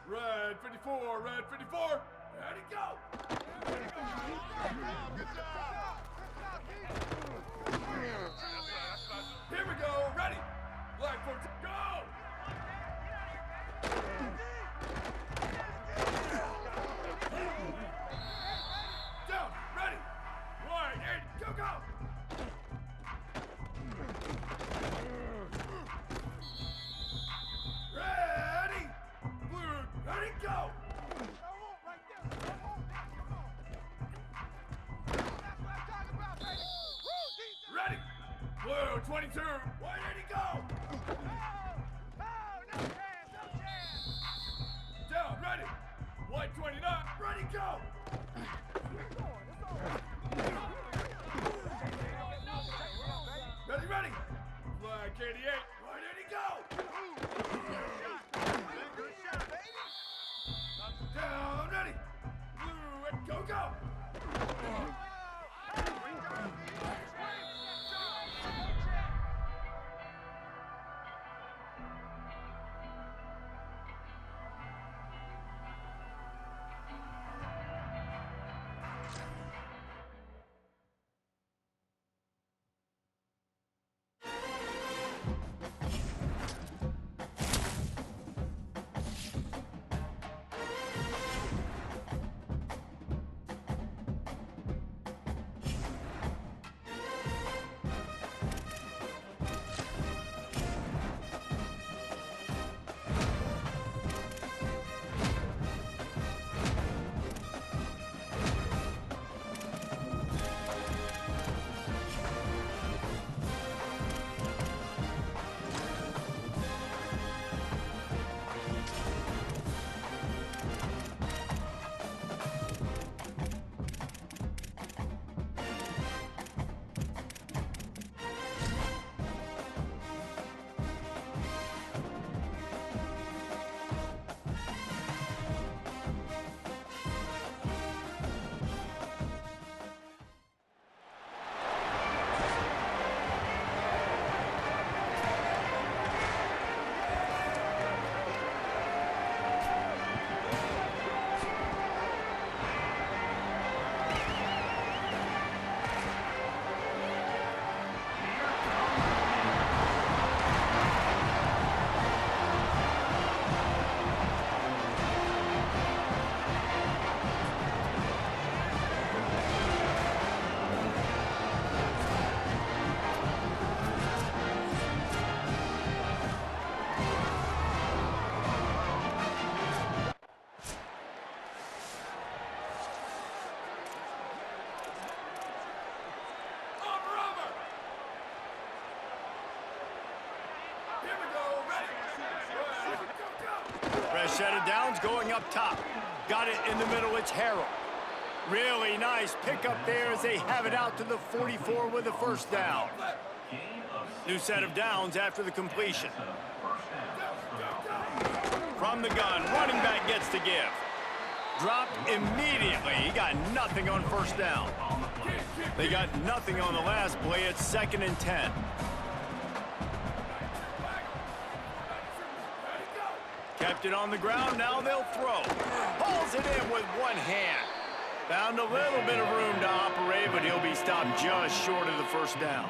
Red 54, red 54. Ready, go! Good job. Here we go, ready! Black 14, go! Down, ready! Wide, 80, go, go! Ready! Blue, ready, go! Ready! Blue, 22, wide, 80, go! Down, ready! White 29, ready, go! Ready, ready! Flag 88, right, 80, go! Good shot, baby. Down, ready! Blue, and go, go! Over, over! Here we go, ready! Go, go! Fresh set of downs going up top. Got it in the middle, it's Harrell. Really nice pickup there as they have it out to the 44 with a first down. New set of downs after the completion. From the gun, running back gets the give. Dropped immediately. He got nothing on first down. They got nothing on the last play. It's 2nd and 10. Kept it on the ground. Now they'll throw. Pulls it in with one hand. Found a little bit of room to operate, but he'll be stopped just short of the first down.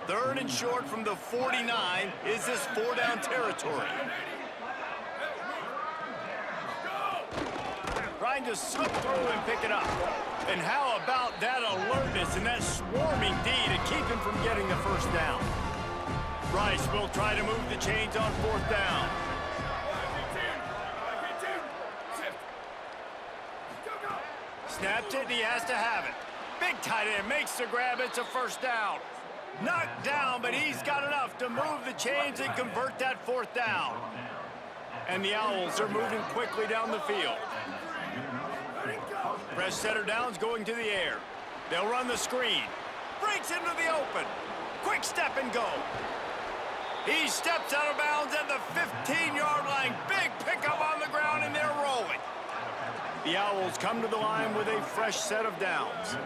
3rd and short from the 49. Is this 4-down territory? Trying to slip through and pick it up. And how about that alertness and that swarming D to keep him from getting the first down? Bryce will try to move the chains on 4th down. Snapped it, and he has to have it. Big tight end makes the grab. It's a first down. Knocked down, but he's got enough to move the chains and convert that 4th down. And the Owls are moving quickly down the field. Fresh set of downs going to the air. They'll run the screen. Breaks into the open. Quick step and go. He steps out of bounds at the 15-yard line. Big pickup on the ground, and they're rolling. The Owls come to the line with a fresh set of downs.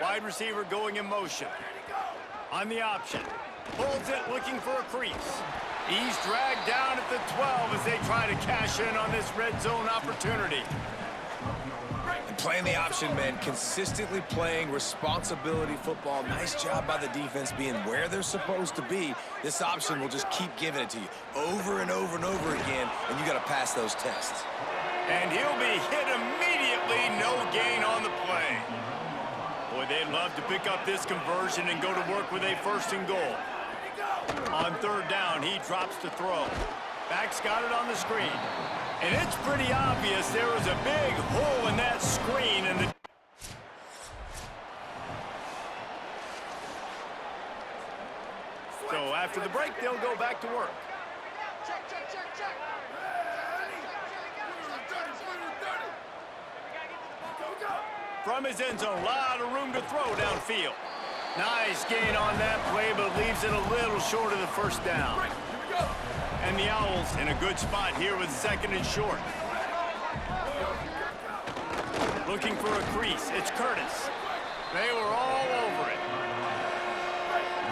Wide receiver going in motion. On the option. Pulls it, looking for a crease. He's dragged down at the 12 as they try to cash in on this red zone opportunity. And playing the option, man, consistently playing responsibility football. Nice job by the defense being where they're supposed to be. This option will just keep giving it to you over and over and over again, and you got to pass those tests. And he'll be hit immediately, no gain on the play. Boy, they'd love to pick up this conversion and go to work with a 1st and goal. On 3rd down, he drops to throw. Back's got it on the screen. And it's pretty obvious there was a big hole in that screen. And so after the break, they'll go back to work. Check. From his end zone, a lot of room to throw downfield. Nice gain on that play, but leaves it a little short of the 1st down. And the Owls in a good spot here with 2nd and short. Looking for a crease. It's Curtis. They were all over it.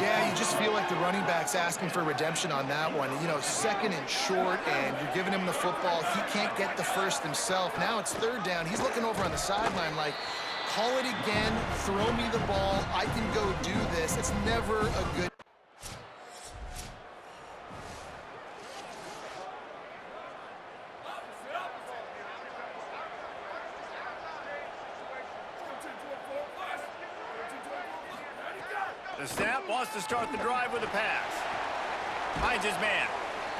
Yeah, you just feel like the running back's asking for redemption on that one. You know, 2nd and short, and you're giving him the football. He can't get the 1st himself. Now it's 3rd down. He's looking over on the sideline like, call it again, throw me the ball, I can go do this. It's never a good... The snap wants to start the drive with a pass. Finds his man.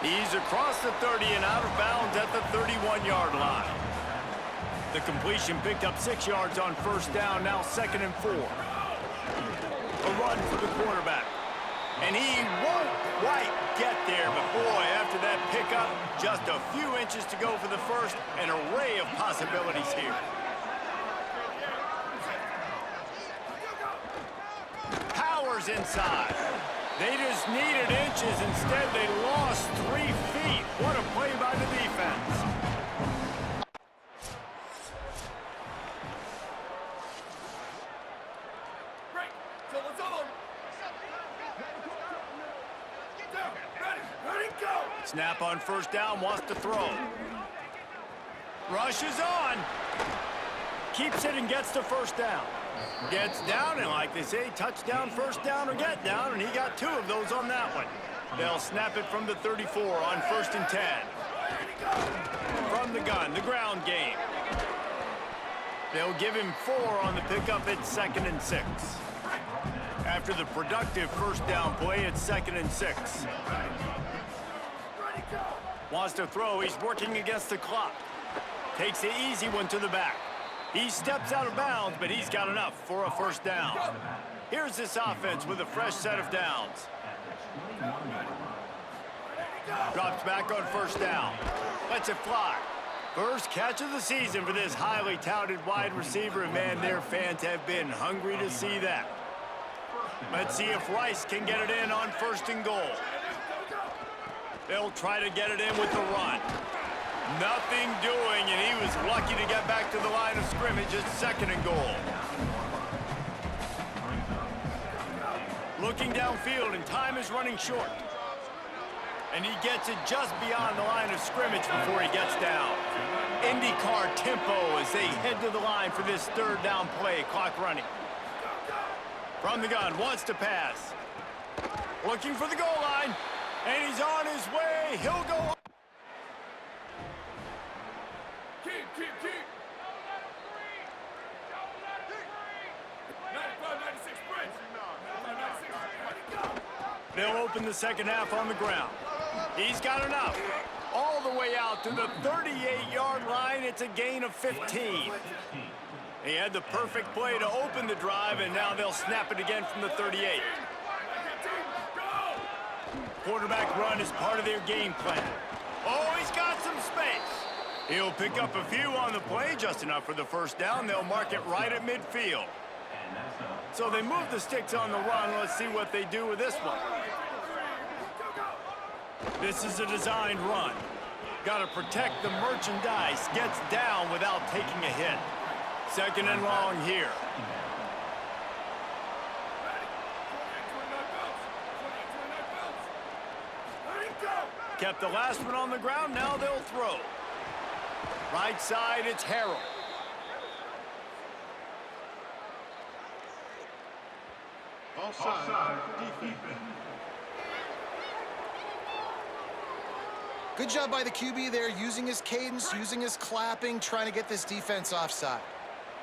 He's across the 30 and out of bounds at the 31-yard line. The completion picked up 6 yards on 1st down, now 2nd and 4. A run for the quarterback. And he won't quite get there, but boy, after that pickup, just a few inches to go for the 1st, an array of possibilities here. Powers inside. They just needed inches. Instead, they lost 3 feet. What a play by the defense. Break. So let's all down. Ready, go. Snap on 1st down, wants to throw. Rushes on. Keeps it and gets to 1st down. Gets down, and like they say, touchdown, 1st down, or get down, and he got 2 of those on that one. They'll snap it from the 34 on 1st and 10. From the gun, the ground game. They'll give him 4 on the pickup at 2nd and 6. After the productive 1st down play, it's 2nd and 6. Wants to throw, he's working against the clock. Takes the easy one to the back. He steps out of bounds, but he's got enough for a 1st down. Here's this offense with a fresh set of downs. Drops back on 1st down. Lets it fly. First catch of the season for this highly touted wide receiver, and man, their fans have been hungry to see that. Let's see if Rice can get it in on 1st and goal. They'll try to get it in with the run. Nothing doing, and he was lucky to get back to the line of scrimmage at 2nd and goal. Looking downfield, and time is running short. And he gets it just beyond the line of scrimmage before he gets down. IndyCar tempo as they head to the line for this 3rd down play, clock running. From the gun, wants to pass. Looking for the goal line, and he's on his way. He'll go. Keep. 95, 96, Prince. 95, 96, ready, go. They'll open the 2nd half on the ground. He's got enough. All the way out to the 38-yard line. It's a gain of 15. He had the perfect play to open the drive, and now they'll snap it again from the 38. Quarterback run is part of their game plan. Oh, he's got some space. He'll pick up a few on the play, just enough for the 1st down. They'll mark it right at midfield. So they move the sticks on the run. Let's see what they do with this one. This is a designed run. Got to protect the merchandise. Gets down without taking a hit. 2nd and long here. Ready, go. Kept the last one on the ground. Now they'll throw. Right side, it's Harrell. Offside, defense. Good job by the QB there, using his cadence, using his clapping, trying to get this defense offside.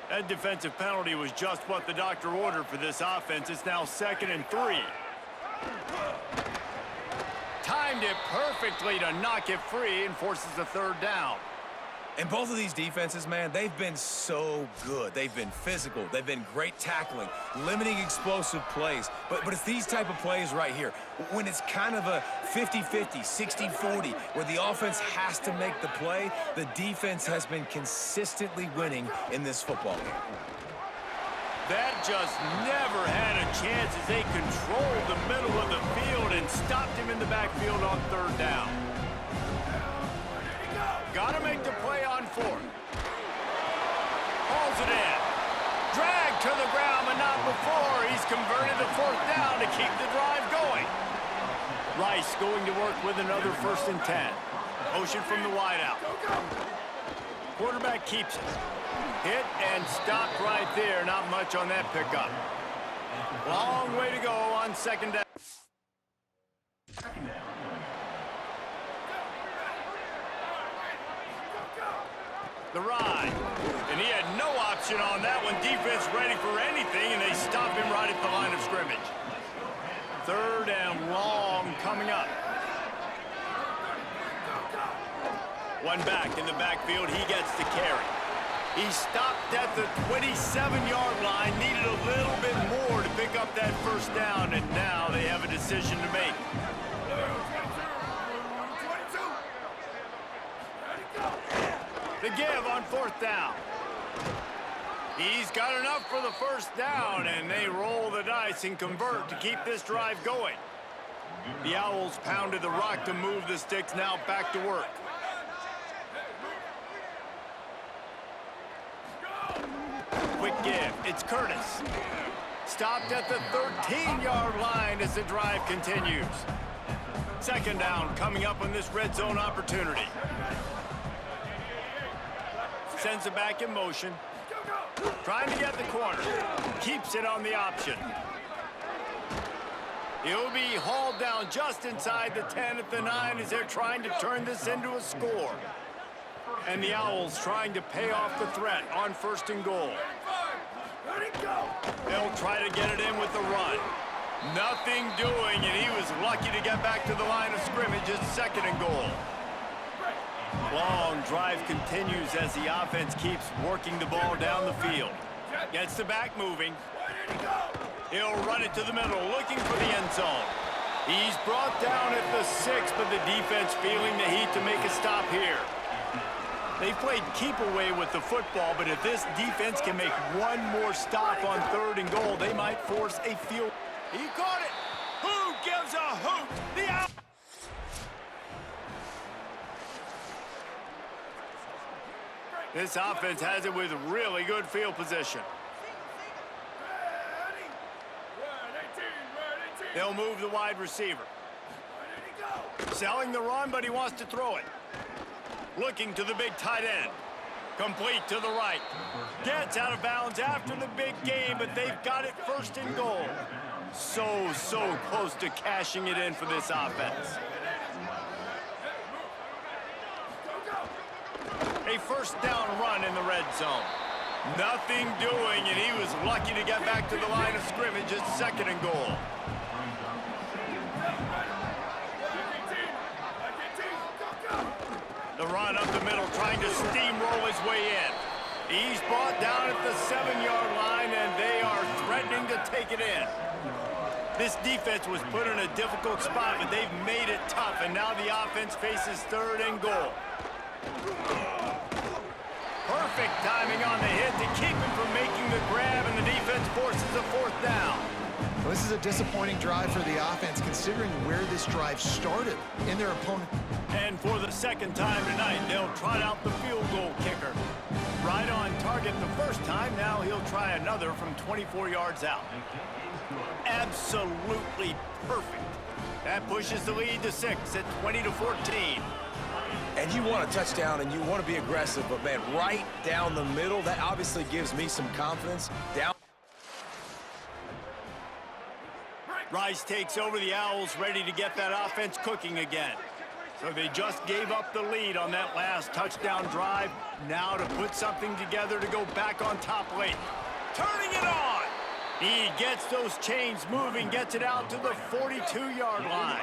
That defensive penalty was just what the doctor ordered for this offense. It's now 2nd and 3. Timed it perfectly to knock it free and forces a 3rd down. And both of these defenses, man, they've been so good. They've been physical. They've been great tackling, limiting explosive plays. But it's these type of plays right here, when it's kind of a 50-50, 60-40, where the offense has to make the play, the defense has been consistently winning in this football game. That just never had a chance as they controlled the middle of the field and stopped him in the backfield on 3rd down. Got to make the play on 4th. Hauls it in. Dragged to the ground, but not before. He's converted the 4th down to keep the drive going. Rice going to work with another 1st and 10. Motion from the wideout. Quarterback keeps it. Hit and stopped right there. Not much on that pickup. Long way to go on 2nd down. The ride. And he had no option on that one. Defense ready for anything, and they stop him right at the line of scrimmage. 3rd and long coming up. One back in the backfield. He gets the carry. He stopped at the 27-yard line. Needed a little bit more to pick up that 1st down, and now they have a decision to make. The give on 4th down. He's got enough for the 1st down, and they roll the dice and convert to keep this drive going. The Owls pounded the rock to move the sticks, now back to work. Quick give. It's Curtis. Stopped at the 13-yard line as the drive continues. 2nd down coming up on this red zone opportunity. Sends it back in motion. Trying to get the corner. Keeps it on the option. He'll be hauled down just inside the 10 at the 9 as they're trying to turn this into a score. And the Owls trying to pay off the threat on 1st and goal. They'll try to get it in with the run. Nothing doing, and he was lucky to get back to the line of scrimmage at 2nd and goal. Long drive continues as the offense keeps working the ball down the field. Gets the back moving. He'll run it to the middle, looking for the end zone. He's brought down at the 6, but the defense feeling the heat to make a stop here. They played keep away with the football, but if this defense can make one more stop on 3rd and goal, they might force a field. He caught it. Who gives a hoot? The out. This offense has it with really good field position. They'll move the wide receiver. Selling the run, but he wants to throw it. Looking to the big tight end. Complete to the right. Gets out of bounds after the big game, but they've got it 1st and goal. So close to cashing it in for this offense. A 1st down run in the red zone. Nothing doing, and he was lucky to get back to the line of scrimmage at 2nd and goal. The run up the middle, trying to steamroll his way in. He's brought down at the 7-yard line, and they are threatening to take it in. This defense was put in a difficult spot, but they've made it tough, and now the offense faces 3rd and goal. Perfect timing on the hit to keep him from making the grab, and the defense forces a 4th down. Well, this is a disappointing drive for the offense, considering where this drive started in their opponent. And for the 2nd time tonight, they'll trot out the field goal kicker. Right on target the 1st time, now he'll try another from 24 yards out. Absolutely perfect. That pushes the lead to 6 at 20-14. And you want a touchdown and you want to be aggressive, but man, right down the middle, that obviously gives me some confidence. Rice takes over the Owls, ready to get that offense cooking again. So they just gave up the lead on that last touchdown drive. Now to put something together to go back on top late. Turning it on! He gets those chains moving, gets it out to the 42-yard line.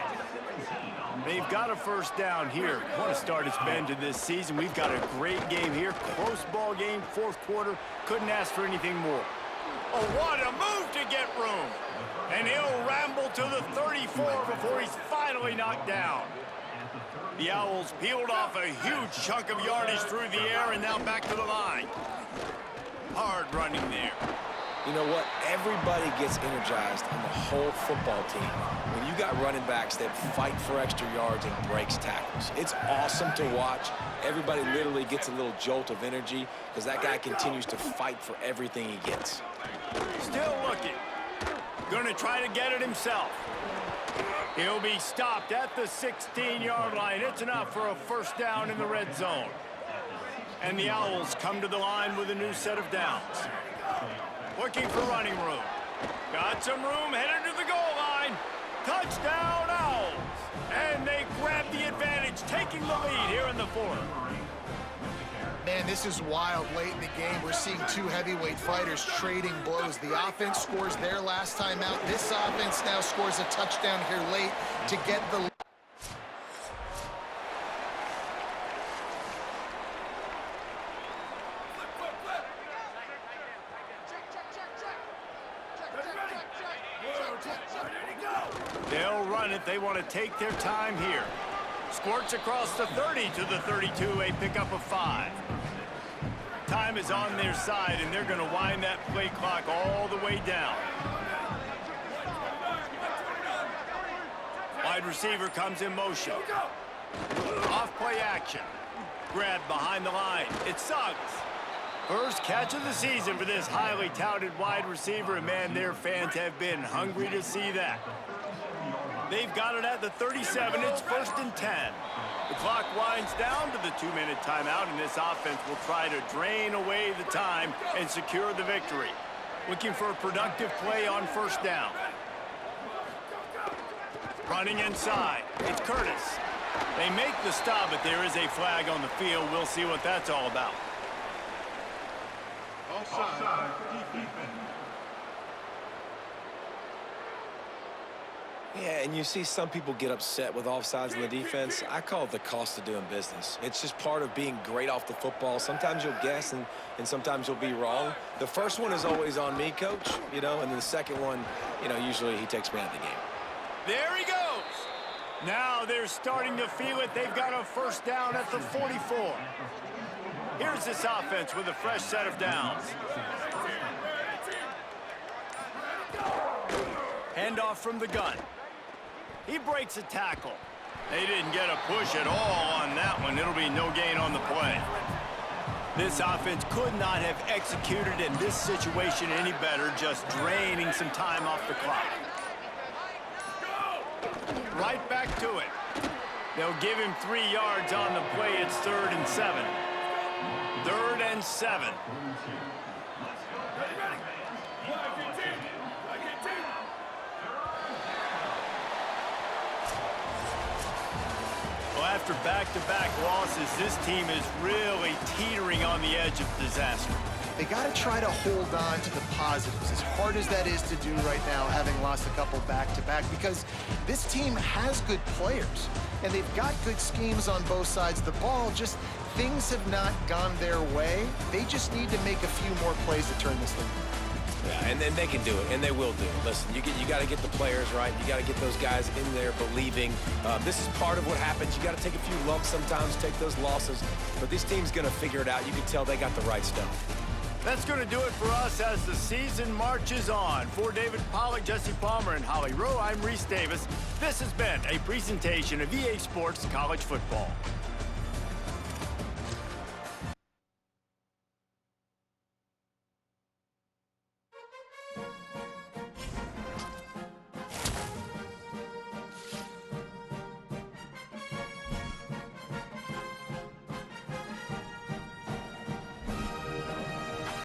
They've got a first down here. What a start it's been to this season. We've got a great game here. Close ball game, fourth quarter. Couldn't ask for anything more. Oh, what a move to get room. And he'll ramble to the 34 before he's finally knocked down. The Owls peeled off a huge chunk of yardage through the air and now back to the line. Hard running there. You know what? Everybody gets energized on the whole football team when you got running backs that fight for extra yards and breaks tackles. It's awesome to watch. Everybody literally gets a little jolt of energy because that guy continues to fight for everything he gets. Still looking. Gonna try to get it himself. He'll be stopped at the 16-yard line. It's enough for a first down in the red zone. And the Owls come to the line with a new set of downs. Looking for running room. Got some room, headed to the goal line. Touchdown, Owls! And they grab the advantage, taking the lead here in the fourth. Man, this is wild late in the game. We're seeing two heavyweight fighters trading blows. The offense scores their last time out. This offense now scores a touchdown here late to get the... They'll run it. They want to take their time here. Squirts across the 30 to the 32, a pickup of 5. Time is on their side, and they're going to wind that play clock all the way down. Wide receiver comes in motion. Off play action. Grabbed behind the line. It's Suggs. First catch of the season for this highly touted wide receiver, and man, their fans have been hungry to see that. They've got it at the 37. It's 1st and 10. The clock winds down to the 2-minute timeout, and this offense will try to drain away the time and secure the victory. Looking for a productive play on first down. Running inside. It's Curtis. They make the stop, but there is a flag on the field. We'll see what that's all about. Offside. Yeah, and you see some people get upset with offsides in the defense. I call it the cost of doing business. It's just part of being great off the football. Sometimes you'll guess and sometimes you'll be wrong. The first one is always on me, Coach, you know, and then the second one, you know, usually he takes me out of the game. There he goes. Now they're starting to feel it. They've got a first down at the 44. Here's this offense with a fresh set of downs. Handoff from the gun. He breaks a tackle. They didn't get a push at all on that one. It'll be no gain on the play. This offense could not have executed in this situation any better, just draining some time off the clock. Right back to it. They'll give him 3 yards on the play. It's 3rd and 7. 3rd and 7. Well, after back-to-back losses, this team is really teetering on the edge of disaster. They got to try to hold on to the positives, as hard as that is to do right now, having lost a couple back-to-back, because this team has good players, and they've got good schemes on both sides of the ball. Just things have not gone their way. They just need to make a few more plays to turn this thing around. Yeah, and then they can do it, and they will do it. Listen, you got to get the players right. You got to get those guys in there believing. This is part of what happens. You got to take a few lumps sometimes, take those losses. But this team's going to figure it out. You can tell they got the right stuff. That's going to do it for us as the season marches on. For David Pollack, Jesse Palmer, and Holly Rowe, I'm Reese Davis. This has been a presentation of EA Sports College Football.